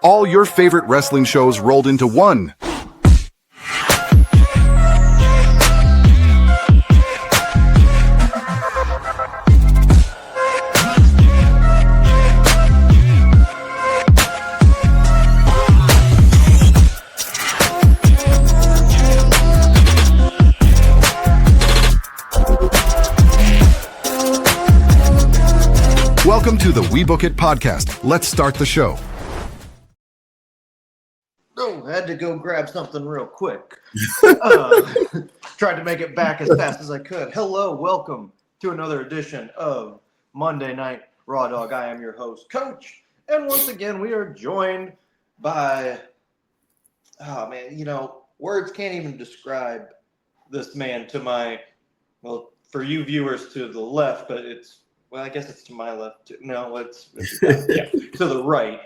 All your favorite wrestling shows rolled into one. Welcome to the WeBook It podcast. Let's start the show. Oh, I had to go grab something real quick. Tried to make it back as fast as I could. Hello, welcome to another edition of Monday Night Raw Dog. I am your host, Coach. And once again, we are joined by, words can't even describe this man to my, well, for you viewers to the left, but I guess it's to my left too. No, it's to the right.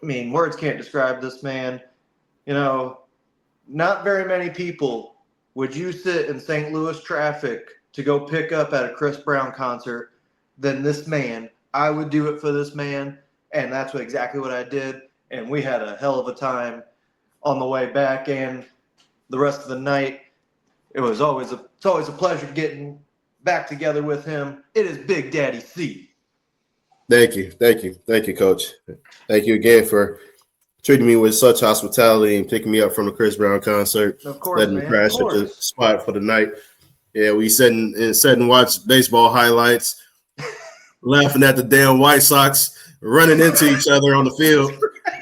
I mean, words can't describe this man. You know, not very many people would you sit in St. Louis traffic to go pick up at a Chris Brown concert than this man. I would do it for this man, and that's exactly what I did. And we had a hell of a time on the way back, and the rest of the night. It's always a pleasure getting back together with him. It is Big Daddy C. Thank you, Coach. Thank you again for treating me with such hospitality and picking me up from the Chris Brown concert. Of course, letting me crash at the spot for the night. Yeah, we sat and watched baseball highlights, laughing at the damn White Sox running into each other on the field.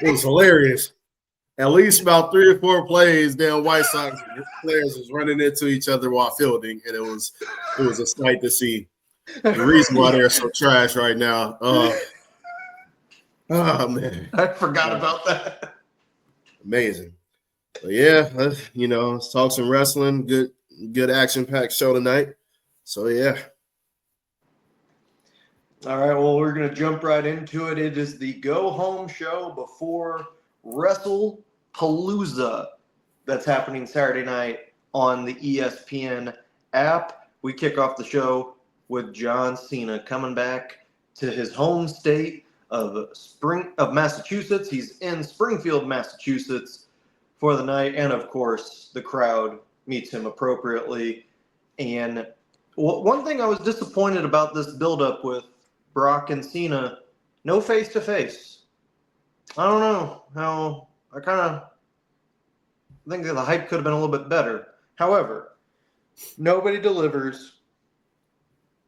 It was hilarious. At least about 3 or 4 plays, damn White Sox players was running into each other while fielding, and it was a sight to see. The reason why they're so trash right now. Oh man, I forgot about that. Amazing. But yeah, let's talk some wrestling. Good action-packed show tonight. So yeah. All right, well, we're going to jump right into it. It is the go-home show before WrestlePalooza that's happening Saturday night on the ESPN app. We kick off the show with John Cena coming back to his home state of Massachusetts. He's in Springfield, Massachusetts for the night, and of course, the crowd meets him appropriately. And one thing I was disappointed about this build-up with Brock and Cena, no face-to-face. I don't know how. I think that the hype could have been a little bit better. However, nobody delivers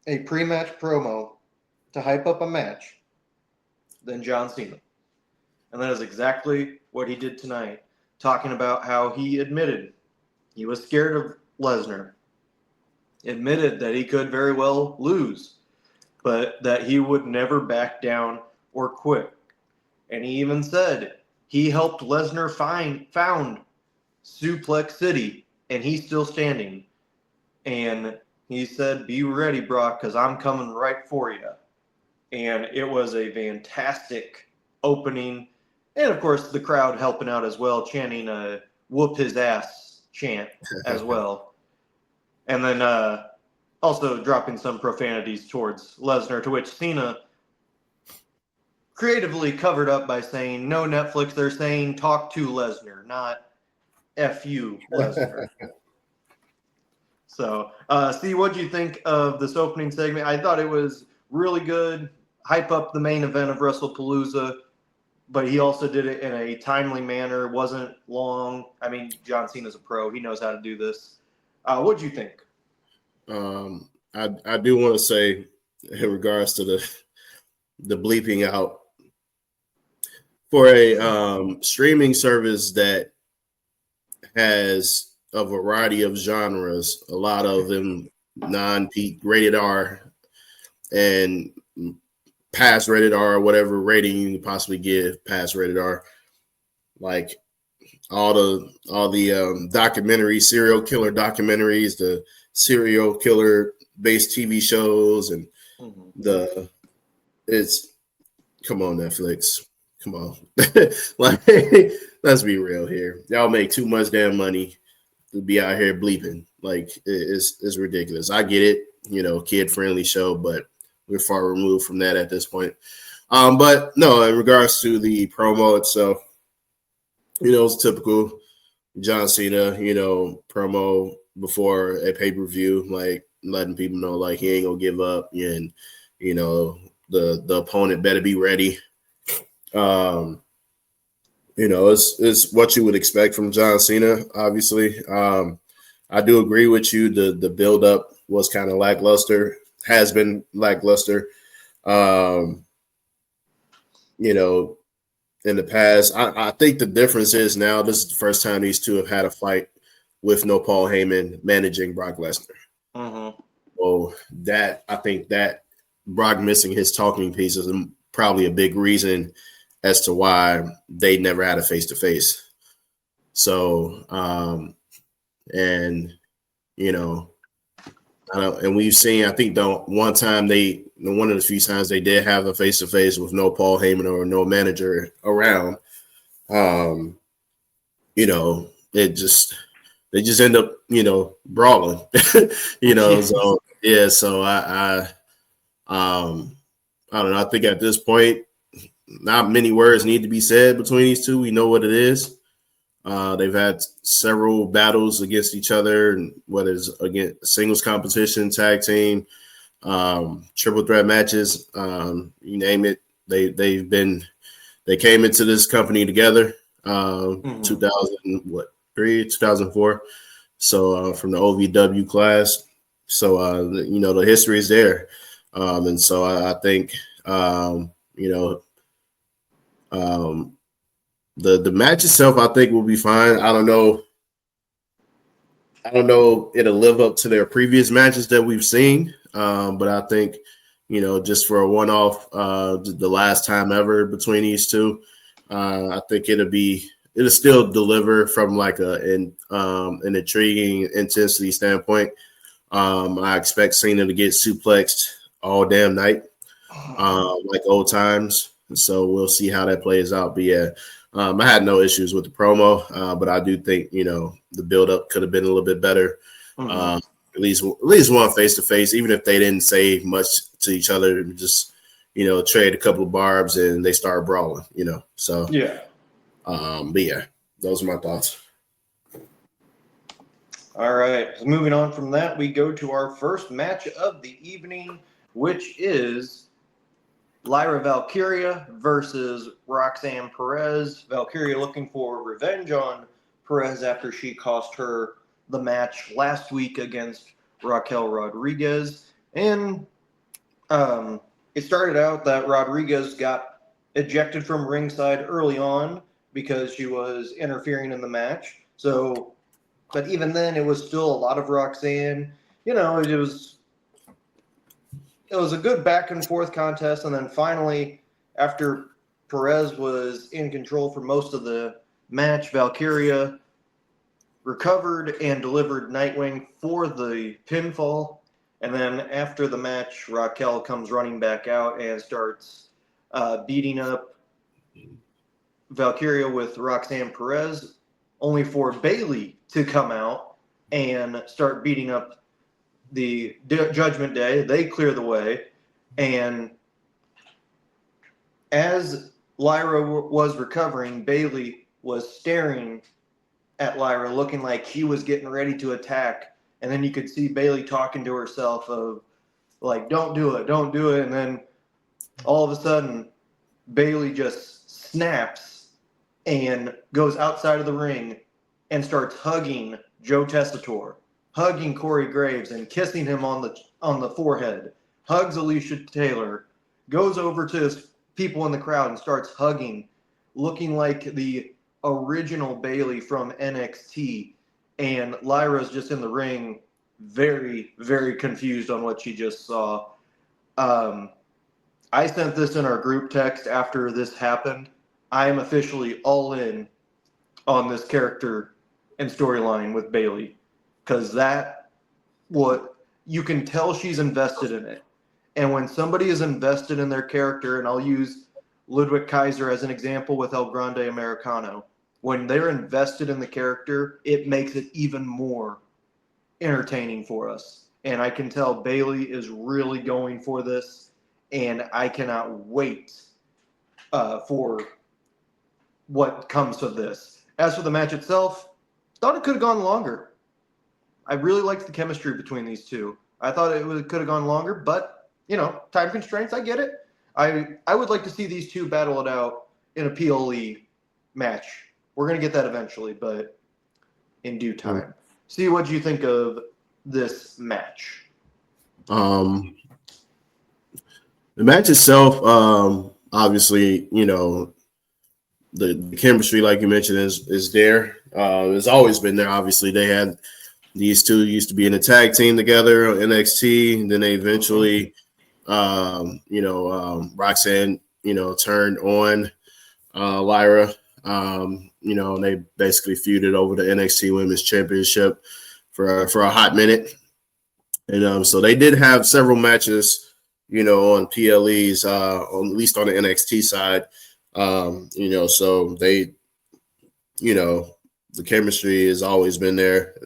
a pre-match promo to hype up a match than John Cena. And that is exactly what he did tonight, talking about how he admitted he was scared of Lesnar, admitted that he could very well lose, but that he would never back down or quit. And he even said he helped Lesnar found Suplex City, and he's still standing. And he said, "Be ready, Brock, because I'm coming right for you." And it was a fantastic opening. And, of course, the crowd helping out as well, chanting a whoop his ass chant as well. And then also dropping some profanities towards Lesnar, to which Cena creatively covered up by saying, "No Netflix," they're saying, "talk to Lesnar, not F you, Lesnar." So, Steve, what do you think of this opening segment? I thought it was really good. Hype up the main event of WrestlePalooza, but he also did it in a timely manner. It wasn't long. I mean, John Cena's a pro. He knows how to do this. What do you think? I do want to say, in regards to the bleeping out, for a streaming service that has a variety of genres, a lot of them non-peak rated R and past rated R, whatever rating you can possibly give past rated R, like all the documentaries, serial killer documentaries, the serial killer based TV shows, and come on, Netflix, come on. Like, let's be real here. Y'all make too much damn money to be out here bleeping. Like, it's ridiculous. I get it, kid friendly show, but we're far removed from that at this point. But no, in regards to the promo itself, it's typical John Cena, promo before a pay-per-view, like letting people know like he ain't gonna give up, and the opponent better be ready. It's what you would expect from John Cena, obviously. I do agree with you. The build-up was kind of lackluster, has been lackluster. In the past, I think the difference is now this is the first time these two have had a fight with no Paul Heyman managing Brock Lesnar. Mm-hmm. So I think that Brock missing his talking piece is probably a big reason as to why they never had a face-to-face. So, and we've seen, I think one of the few times they did have a face-to-face with no Paul Heyman or no manager around, they just end up, brawling, so yeah. So I don't know. I think at this point, not many words need to be said between these two. We know what it is. They've had several battles against each other, and whether it's against singles competition, tag team, triple threat matches, you name it. They came into this company together, 2004. So from the OVW class. So the history is there, and so I think the match itself, I think, will be fine. I don't know it'll live up to their previous matches that we've seen, but I think just for a one-off, the last time ever between these two, I think it'll still deliver from like an intriguing intensity standpoint. I expect Cena to get suplexed all damn night, like old times. So we'll see how that plays out. But yeah, I had no issues with the promo, but I do think the build-up could have been a little bit better. At least one face-to-face, even if they didn't say much to each other, just trade a couple of barbs and they start brawling. So yeah. But yeah, those are my thoughts. All right. So moving on from that, we go to our first match of the evening, which is Lyra Valkyria versus Roxanne Perez. Valkyria looking for revenge on Perez after she cost her the match last week against Raquel Rodriguez. And it started out that Rodriguez got ejected from ringside early on because she was interfering in the match. So, but even then, it was still a lot of Roxanne. It was a good back and forth contest, and then finally, after Perez was in control for most of the match, Valkyria recovered and delivered Nightwing for the pinfall. And then after the match, Raquel comes running back out and starts beating up Valkyria with Roxanne Perez, only for Bayley to come out and start beating up the Judgment Day. They clear the way, and as Lyra was recovering, Bayley was staring at Lyra, looking like she was getting ready to attack. And then you could see Bayley talking to herself of like, "Don't do it, don't do it." And then all of a sudden, Bayley just snaps and goes outside of the ring and starts hugging Joe Tessitore, hugging Corey Graves and kissing him on the forehead, hugs Alicia Taylor, goes over to his people in the crowd and starts hugging, looking like the original Bayley from NXT. And Lyra's just in the ring, very, very confused on what she just saw. I sent this in our group text after this happened. I am officially all in on this character and storyline with Bayley, because what you can tell she's invested in it. And when somebody is invested in their character, and I'll use Ludwig Kaiser as an example with El Grande Americano, when they're invested in the character, it makes it even more entertaining for us. And I can tell Bayley is really going for this, and I cannot wait for what comes of this. As for the match itself, thought it could have gone longer. I really liked the chemistry between these two. I thought could have gone longer, but time constraints. I get it. I would like to see these two battle it out in a PLE match. We're gonna get that eventually, but in due time. See, what do you think of this match? The match itself, obviously, the chemistry, like you mentioned, is there. It's always been there. Obviously, they had these two used to be in a tag team together on NXT, and then they eventually, Roxanne, turned on Lyra. And they basically feuded over the NXT Women's Championship for a hot minute. And so they did have several matches, on PLEs, at least on the NXT side. So they, the chemistry has always been there,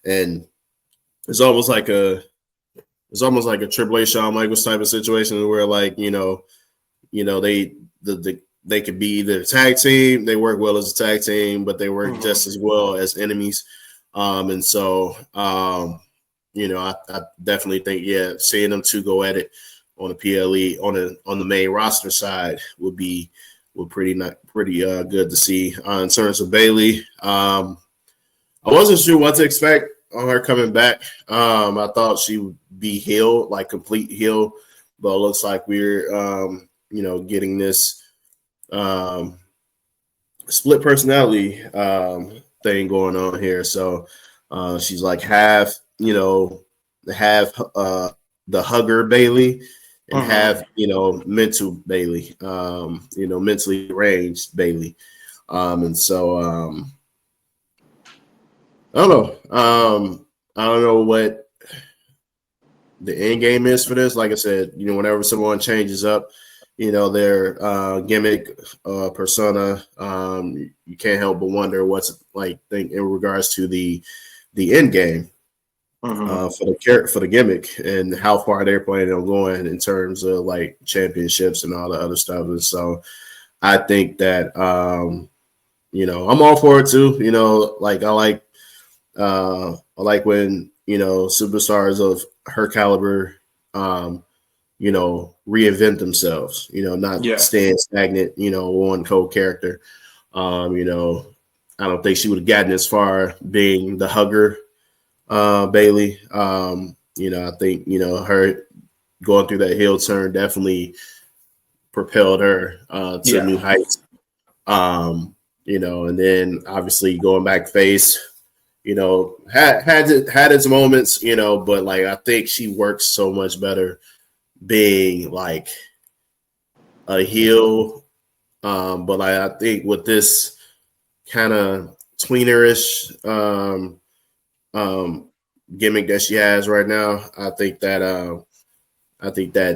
and it's almost like a Triple H Shawn Michaels type of situation where, like, they could be either a tag team, they work well as a tag team, but they work just as well as enemies. And so, I definitely think, seeing them two go at it on the PLE on the main roster side would be pretty good to see. In terms of Bayley, I wasn't sure what to expect on her coming back. I thought she would be heel, like complete heel, but it looks like we're getting this split personality thing going on here. So she's like half the hugger Bayley and half mental Bayley, mentally deranged Bayley. And so I don't know. I don't know what the end game is for this. Like I said, whenever someone changes up, their gimmick, persona, you can't help but wonder what's like in regards to the end game for the gimmick and how far they're planning on going in terms of like championships and all the other stuff. And so I think that I'm all for it too. I like when superstars of her caliber reinvent themselves, not staying stagnant, one co-character. I don't think she would have gotten as far being the hugger, Bayley. I think, her going through that heel turn definitely propelled her to new heights. And then obviously going back face, had its moments, but like I think she works so much better being like a heel, but I think with this kind of tweenerish gimmick that she has right now, I think that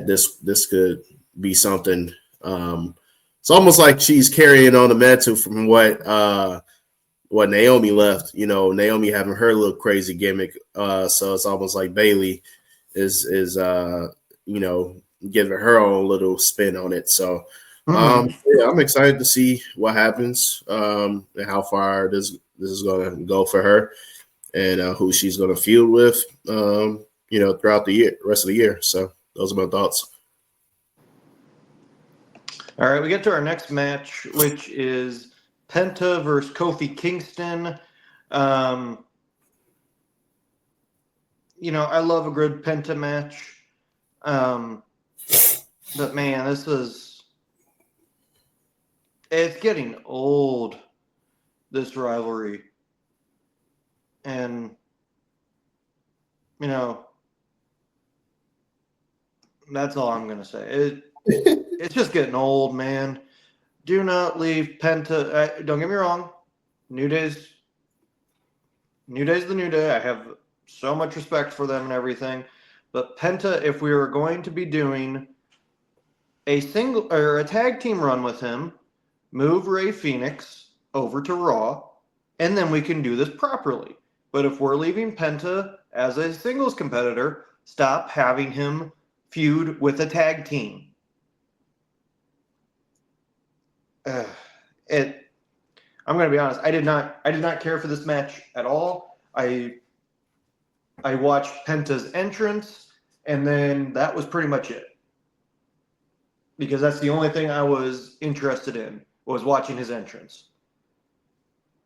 this could be something. It's almost like she's carrying on the mantle from what Naomi left. Naomi having her little crazy gimmick, so it's almost like Bayley is giving her own little spin on it. So, I'm excited to see what happens and how far this is going to go for her, and who she's going to feud with, throughout the rest of the year. So, those are my thoughts. All right, we get to our next match, which is Penta versus Kofi Kingston. I love a good Penta match. But man, it's getting old, this rivalry. And, that's all I'm going to say. It's just getting old, man. Do not leave Penta. Don't get me wrong. New Day's the New Day. I have so much respect for them and everything. But Penta, if we were going to be doing a single or a tag team run with him, move Rey Fenix over to Raw, and then we can do this properly. But if we're leaving Penta as a singles competitor, stop having him feud with a tag team. I'm going to be honest. I did not care for this match at all. I watched Penta's entrance, and then that was pretty much it. Because that's the only thing I was interested in, was watching his entrance.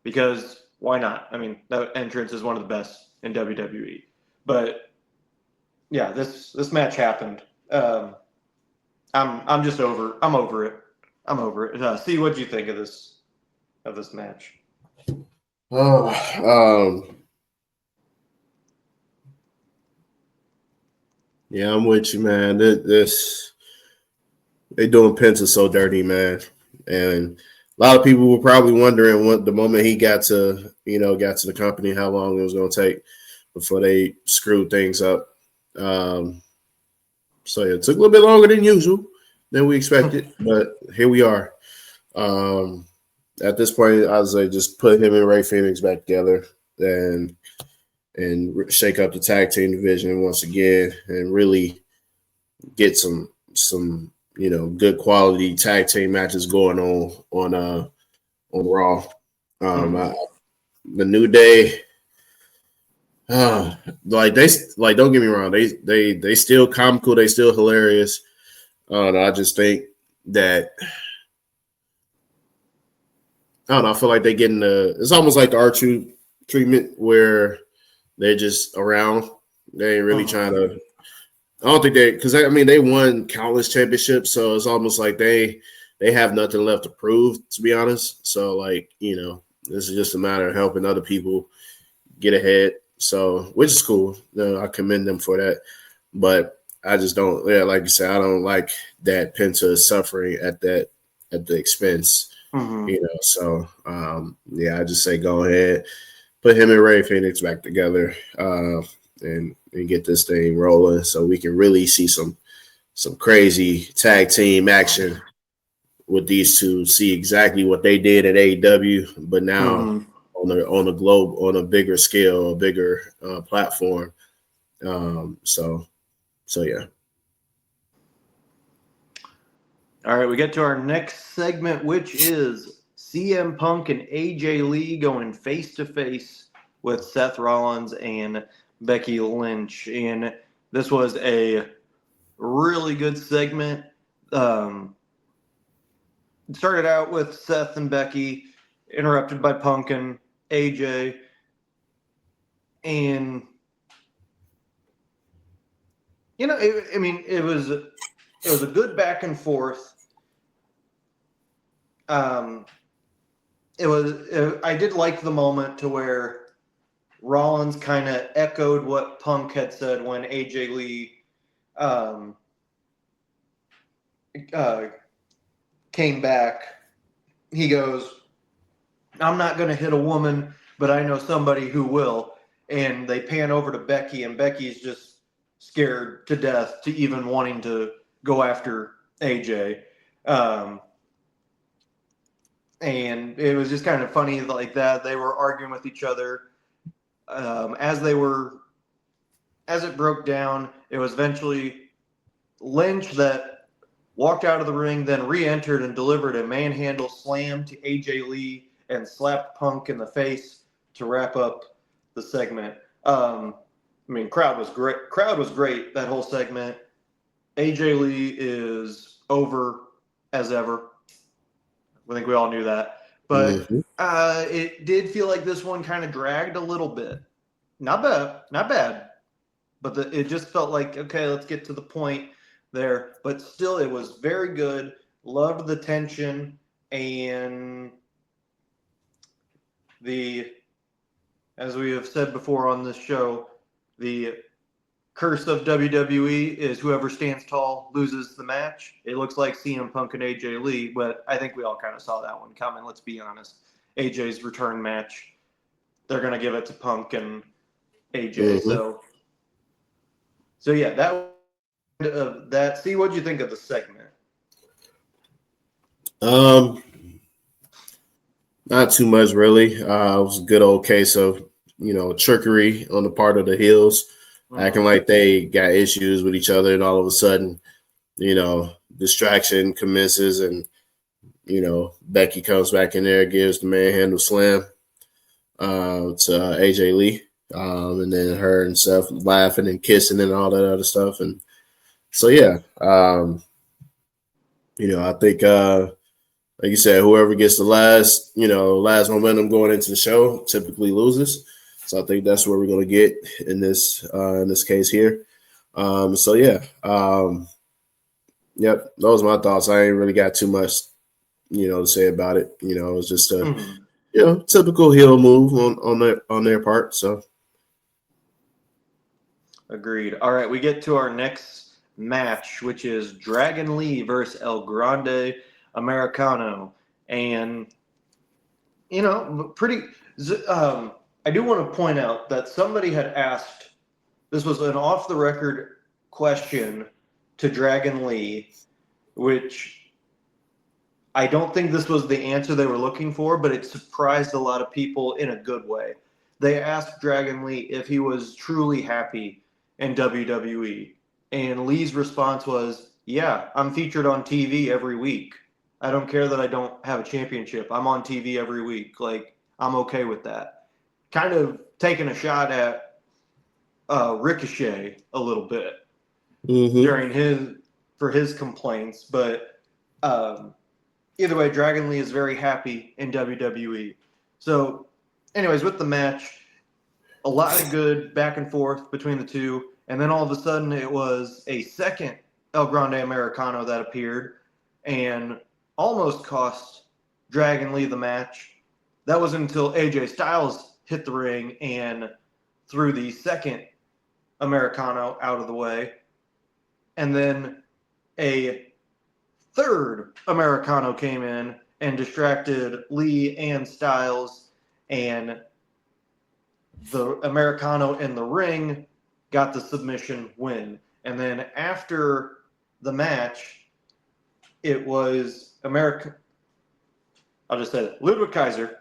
Because why not? I mean, that entrance is one of the best in WWE. But yeah, this match happened. I'm just over. I'm over it. I'm over it. See, what do you think of this match? Yeah, I'm with you, man. This they doing Penta so dirty, man. And a lot of people were probably wondering what the moment he got to the company, how long it was going to take before they screwed things up. So yeah, it took a little bit longer than usual than we expected, but here we are. At this point, I was like, just put him and Ray Phoenix back together and shake up the tag team division once again and really get some good quality tag team matches going on Raw. The New Day, don't get me wrong, they still comical, they still hilarious. I just think that I don't know. I feel like they're getting it's almost like the R2 treatment where they're just around. They ain't really trying to. I don't think because they won countless championships, so it's almost like they have nothing left to prove, to be honest. So this is just a matter of helping other people get ahead. So, which is cool. I commend them for that. But I just don't. Yeah, like you said, I don't like that Penta is suffering at the expense. So I just say go ahead, put him and Ray Phoenix back together, and get this thing rolling so we can really see some crazy tag team action with these two. See exactly what they did at AEW, but now on a globe, on a bigger scale, a bigger platform. So yeah. All right, we get to our next segment, which is CM Punk and AJ Lee going face-to-face with Seth Rollins and Becky Lynch. And this was a really good segment. It started out with Seth and Becky, interrupted by Punk and AJ. And, it was a good back and forth. I did like the moment to where Rollins kind of echoed what Punk had said when AJ Lee came back. He goes, "I'm not going to hit a woman, but I know somebody who will." And they pan over to Becky, and Becky's just scared to death to even wanting to go after AJ. And it was just kind of funny like that. They were arguing with each other. As it broke down, it was eventually Lynch that walked out of the ring, then re-entered and delivered a manhandle slam to AJ Lee and slapped Punk in the face to wrap up the segment. Crowd was great. Crowd was great that whole segment. AJ Lee is over as ever. I think we all knew that. But it did feel like this one kind of dragged a little bit. Not bad. But it just felt like, okay, let's get to the point there. But still, it was very good. Loved the tension. And as we have said before on this show, the curse of WWE is whoever stands tall loses the match. It looks like CM Punk and AJ Lee, but I think we all kind of saw that one coming. Let's be honest. AJ's return match, they're going to give it to Punk and AJ. So yeah, that. See, what'd you think of the segment? Not too much really. It was a good old case of trickery on the part of the heels. Acting like they got issues with each other, and all of a sudden, distraction commences, and Becky comes back in there, gives the manhandle slam to AJ Lee. And then her and Seth laughing and kissing and all that other stuff. And so, yeah, I think, like you said, whoever gets the last momentum going into the show typically loses. So I think that's where we're going to get in this case here. So, yeah, yep, those are my thoughts. I ain't really got too much, to say about it. It's just a, typical heel move on their part. So. Agreed. All right, we get to our next match, which is Dragon Lee versus El Grande Americano. And, I do want to point out that somebody had asked, this was an off-the-record question to Dragon Lee, which I don't think this was the answer they were looking for, but it surprised a lot of people in a good way. They asked Dragon Lee if he was truly happy in WWE. And Lee's response was, yeah, I'm featured on TV every week. I don't care that I don't have a championship. I'm on TV every week. Like, I'm okay with that. Kind of taking a shot at Ricochet a little bit for his complaints. But either way, Dragon Lee is very happy in WWE. So, anyways, with the match, a lot of good back and forth between the two. And then all of a sudden it was a second El Grande Americano that appeared and almost cost Dragon Lee the match. That was until AJ Styles hit the ring and threw the second Americano out of the way. And then a third Americano came in and distracted Lee and Styles, and the Americano in the ring got the submission win. And then after the match, it was Ludwig Kaiser,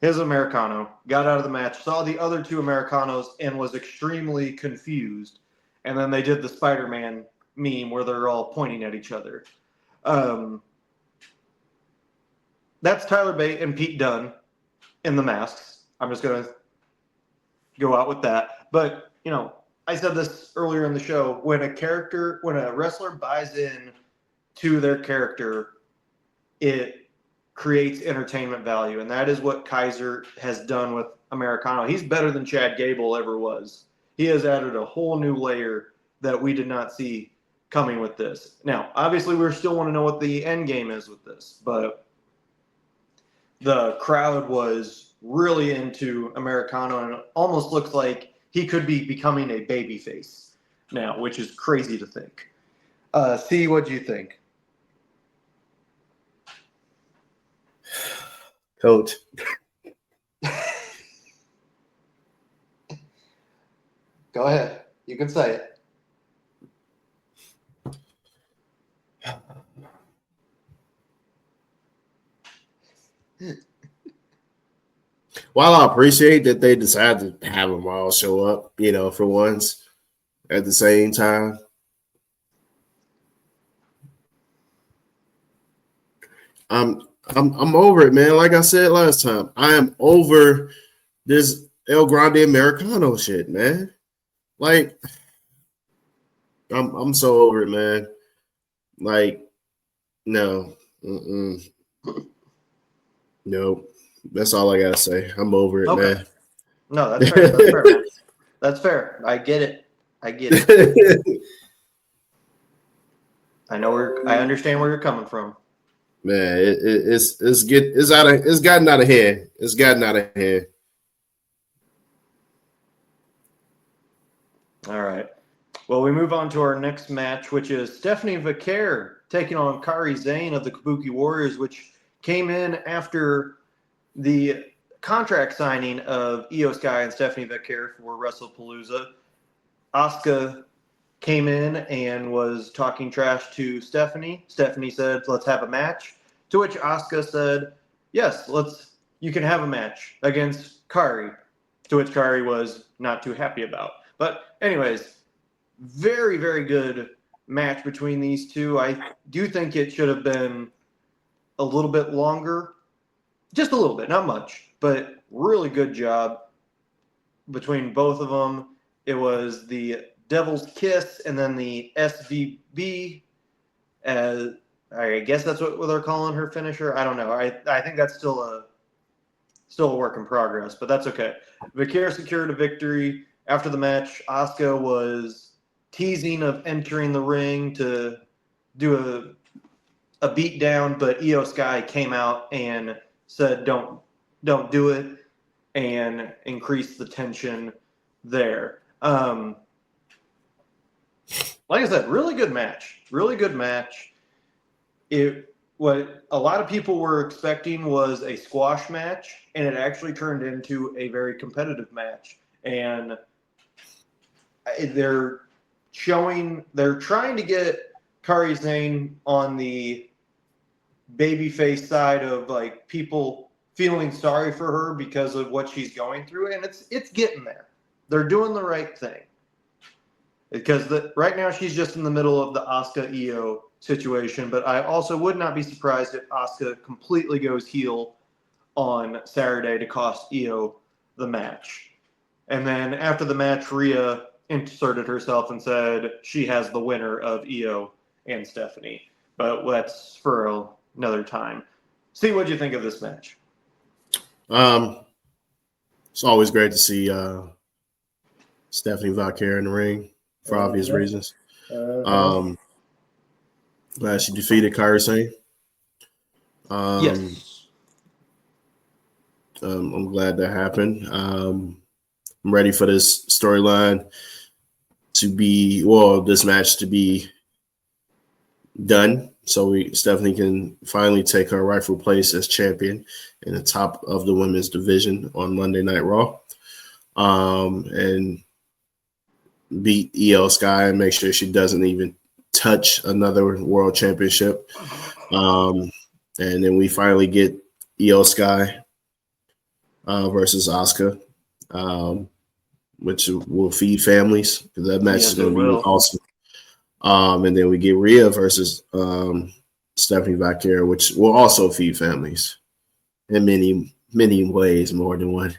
his Americano, got out of the match, saw the other two Americanos, and was extremely confused. And then they did the Spider-Man meme where they're all pointing at each other. That's Tyler Bate and Pete Dunne in the masks. I'm just going to go out with that. But, I said this earlier in the show, when a wrestler buys in to their character, it creates entertainment value. And that is what Kaiser has done with Americano. He's better than Chad Gable ever was. He has added a whole new layer that we did not see coming with this. Now, obviously, we still want to know what the end game is with this, but the crowd was really into Americano, and it almost looks like he could be becoming a babyface now, which is crazy to think. C, what do you think? Coach. Go ahead. You can say it. While I appreciate that they decided to have them all show up, for once at the same time, I'm over it, man. Like I said last time, I am over this El Grande Americano shit, man. Like, I'm so over it, man. Like, no, nope. That's all I gotta say. I'm over it, man. No, that's fair. That's fair, man. That's fair. I get it. I understand where you're coming from. Man, it's gotten out of hand. It's gotten out of hand. All right. Well, we move on to our next match, which is Stephanie Vaquer taking on Kairi Sane of the Kabuki Warriors, which came in after the contract signing of Io Sky and Stephanie Vaquer for WrestlePalooza. Asuka came in and was talking trash to Stephanie. Stephanie said, "Let's have a match." To which Asuka said, "Yes, you can have a match against Kairi." To which Kairi was not too happy about. But anyways, very, very good match between these two. I do think it should have been a little bit longer, just a little bit, not much, but really good job between both of them. It was the Devil's Kiss and then the SVB, as I guess that's what they're calling her finisher. I don't know. I think that's still a work in progress, but that's okay. Valkyria secured a victory. After the match, Asuka was teasing of entering the ring to do a beat down, but Io Sky came out and said don't do it and increased the tension there. Like I said, really good match. Really good match. What a lot of people were expecting was a squash match, and it actually turned into a very competitive match. And they're trying to get Kairi Sane on the babyface side of like people feeling sorry for her because of what she's going through, and it's getting there. They're doing the right thing because right now she's just in the middle of the Asuka Io situation. But I also would not be surprised if Asuka completely goes heel on Saturday to cost Io the match. And then after the match, Rhea inserted herself and said she has the winner of Io and Stephanie. But that's for another time. See, what you think of this match? It's always great to see Stephanie Valkyria in the ring for obvious reasons. Glad she defeated Kairi Sane. Yes. I'm glad that happened. I'm ready for this storyline this match to be done, so Stephanie can finally take her rightful place as champion in the top of the women's division on Monday Night Raw, and beat Io Sky and make sure she doesn't even touch another world championship. And then we finally get Io Sky versus Asuka, which will feed families because that match is going to be awesome. And then we get Rhea versus Stephanie Valkyria, which will also feed families in many, many ways, more than one.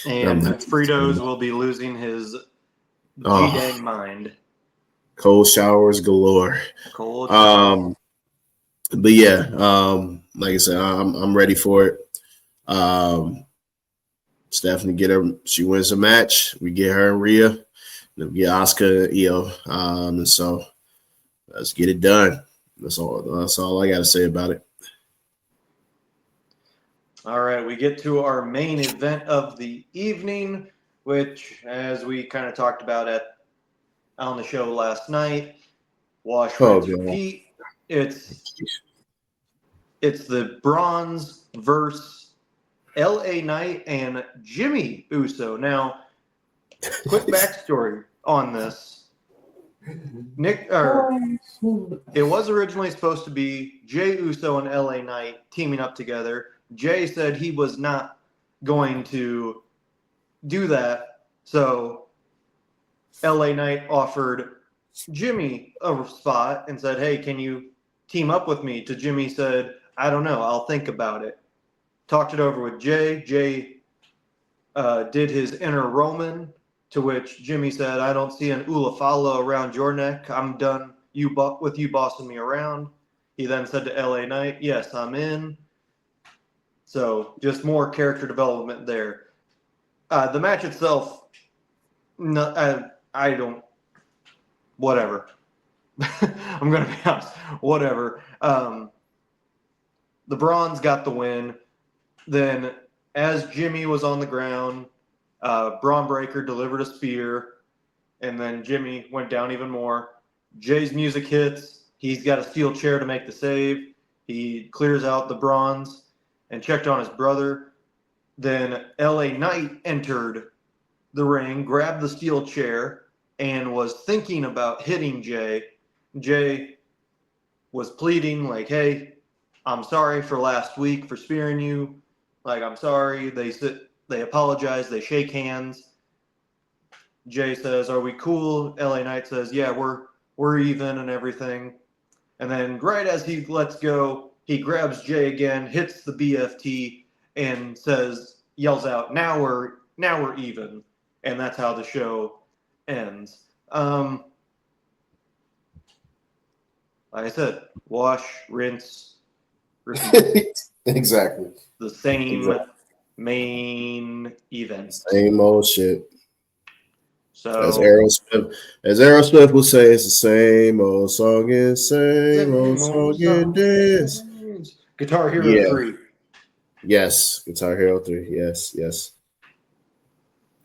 And Fritos will be losing his G-dang mind. Cold showers galore. But yeah, like I said, I'm ready for it. Stephanie she wins the match. We get her and Rhea. Then we get Asuka and Io. And so let's get it done. That's all I got to say about it. All right, we get to our main event of the evening, which, as we kind of talked about on the show last night, wash, rinse, repeat. It's the Bronze versus LA Knight and Jimmy Uso. Now, quick backstory on this. It was originally supposed to be Jey Uso and LA Knight teaming up together. Jay said he was not going to do that, so LA Knight offered Jimmy a spot and said, hey, can you team up with me? To Jimmy said, I don't know, I'll think about it. Talked it over with Jay. Jay did his inner Roman, to which Jimmy said, I don't see an Ulafala around your neck. I'm done with you bossing me around. He then said to LA Knight, yes, I'm in. So just more character development there. The match itself, no, I don't, whatever. I'm going to be honest, whatever. The Bronze got the win. Then as Jimmy was on the ground, Braun Breaker delivered a spear, and then Jimmy went down even more. Jay's music hits. He's got a steel chair to make the save. He clears out the Bronze and checked on his brother. Then LA Knight entered the ring, grabbed the steel chair, and was thinking about hitting Jay. Jay was pleading, like, hey, I'm sorry for last week for spearing you. Like, I'm sorry. They apologize. They shake hands. Jay says, are we cool? LA Knight says, yeah, we're even and everything. And then right as he lets go, he grabs Jay again, hits the BFT, and yells out, "Now we're even," and that's how the show ends. Like I said, wash, rinse, repeat. Exactly. The same main event. Same old shit. So As Aerosmith would say, it's the same old song and same old song and dance. Guitar Hero 3. Yes, Guitar Hero 3. Yes, yes.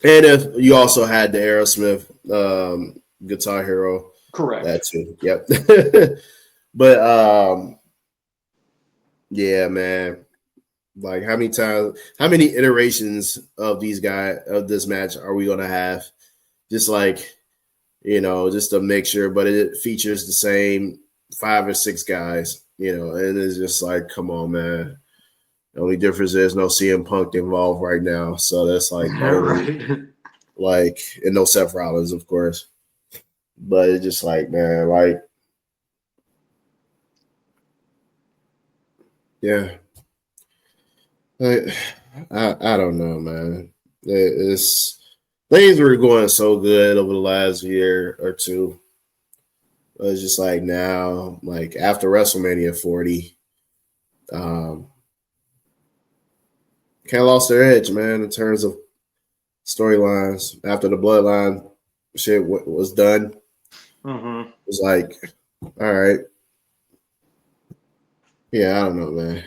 And if you also had the Aerosmith Guitar Hero. Correct. That too. Yep. But yeah, man. Like how many iterations of this match are we gonna have? Just like, just a mixture, but it features the same 5 or 6 guys, and it's just like, come on, man. The only difference is no CM Punk involved right now. So that's like, Right. Like, and no Seth Rollins, of course. But it's just like, man, like, yeah. I don't know, man. It's things were going so good over the last year or two. It's just like now, like after WrestleMania 40, kind of lost their edge, man, in terms of storylines. After the Bloodline shit was done, Mm-hmm. it was like, all right. Yeah, I don't know, man.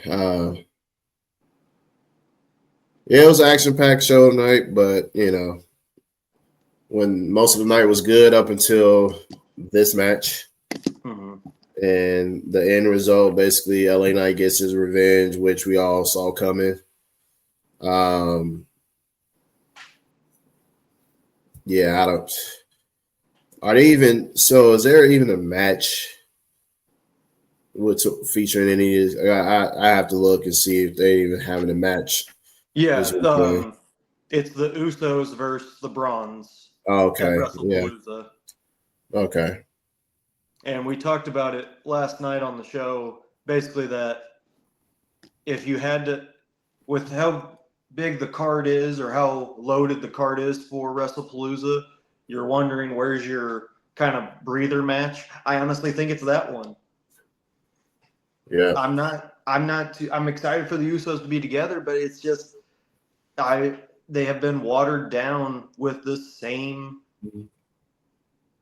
Yeah, it was an action-packed show tonight, but, when most of the night was good up until this match. Mm-hmm. And the end result, basically, LA Knight gets his revenge, which we all saw coming. Yeah, I don't. Are they even? So, is there even a match featuring any of these? I have to look and see if they even having a match. Yeah, it's the Usos versus the Bronze at Okay, yeah, WrestlePalooza. okay, And we talked about it last night on the show, basically that if you had to, with how big the card is or how loaded the card is for WrestlePalooza, you're wondering where's your kind of breather match. I honestly think it's that one. yeah. I'm excited for the Usos to be together, but it's just they have been watered down with the same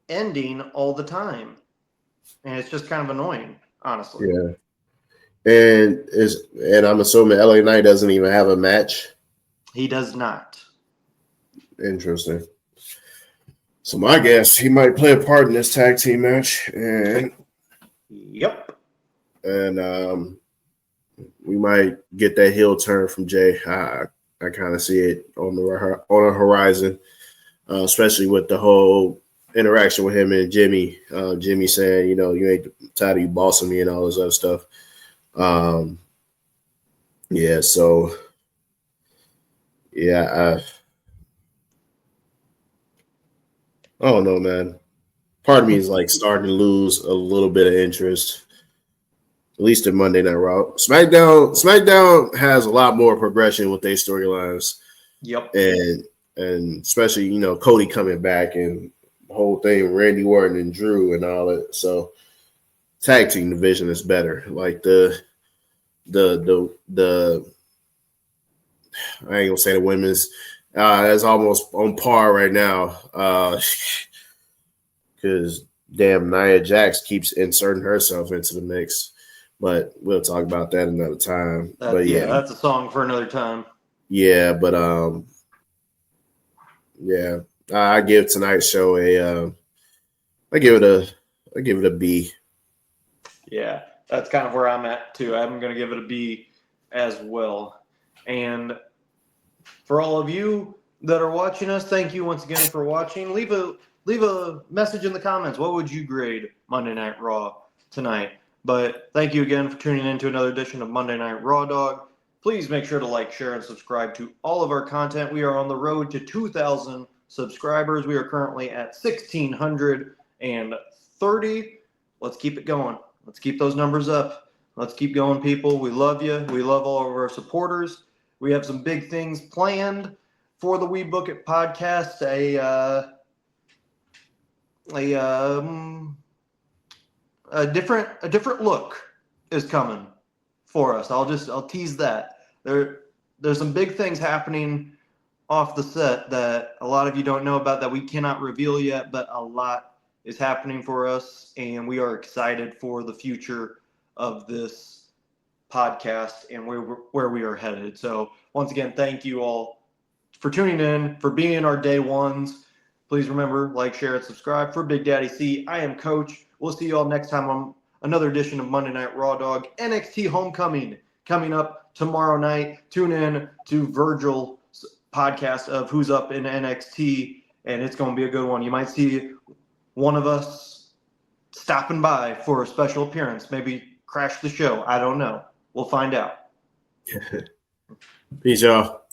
ending all the time. And it's just kind of annoying, honestly. Yeah. And I'm assuming LA Knight doesn't even have a match. He does not. Interesting. So my guess, he might play a part in this tag team match, and we might get that heel turn from Jay. I kind of see it on the horizon, especially with the whole interaction with him and Jimmy. Jimmy saying, you ain't tired of you bossing me and all this other stuff. Yeah. So yeah. I don't know, man. Part of me is like starting to lose a little bit of interest, at least in Monday Night Raw. SmackDown has a lot more progression with their storylines. Yep. And especially, Cody coming back and the whole thing, Randy Orton and Drew and all that. So tag team division is better. Like the I ain't gonna say the women's that's almost on par right now. Because damn, Nia Jax keeps inserting herself into the mix. But we'll talk about that another time. That's a song for another time. Yeah, but yeah, I give tonight's show I give it a B. Yeah, that's kind of where I'm at too. I'm going to give it a B as well. And for all of you that are watching us, thank you once again for watching. Leave a message in the comments. What would you grade Monday Night Raw tonight? But thank you again for tuning in to another edition of Monday Night Raw Dog. Please make sure to like, share, and subscribe to all of our content. We are on the road to 2,000 subscribers. We are currently at 1,630. Let's keep it going. Let's keep those numbers up. Let's keep going, people. We love you. We love all of our supporters. We have some big things planned for the WeBook It podcast. A different look is coming for us. I'll tease that. There's some big things happening off the set that a lot of you don't know about that we cannot reveal yet, but a lot is happening for us, and we are excited for the future of this podcast and where we are headed. So once again, thank you all for tuning in, for being our day ones. Please remember, like, share, and subscribe. For Big Daddy C, I am Coach. We'll see you all next time on another edition of Monday Night Raw Dog. NXT Homecoming coming up tomorrow night. Tune in to Virgil's podcast of Who's Up in NXT, and it's going to be a good one. You might see one of us stopping by for a special appearance, maybe crash the show. I don't know. We'll find out. Peace, y'all.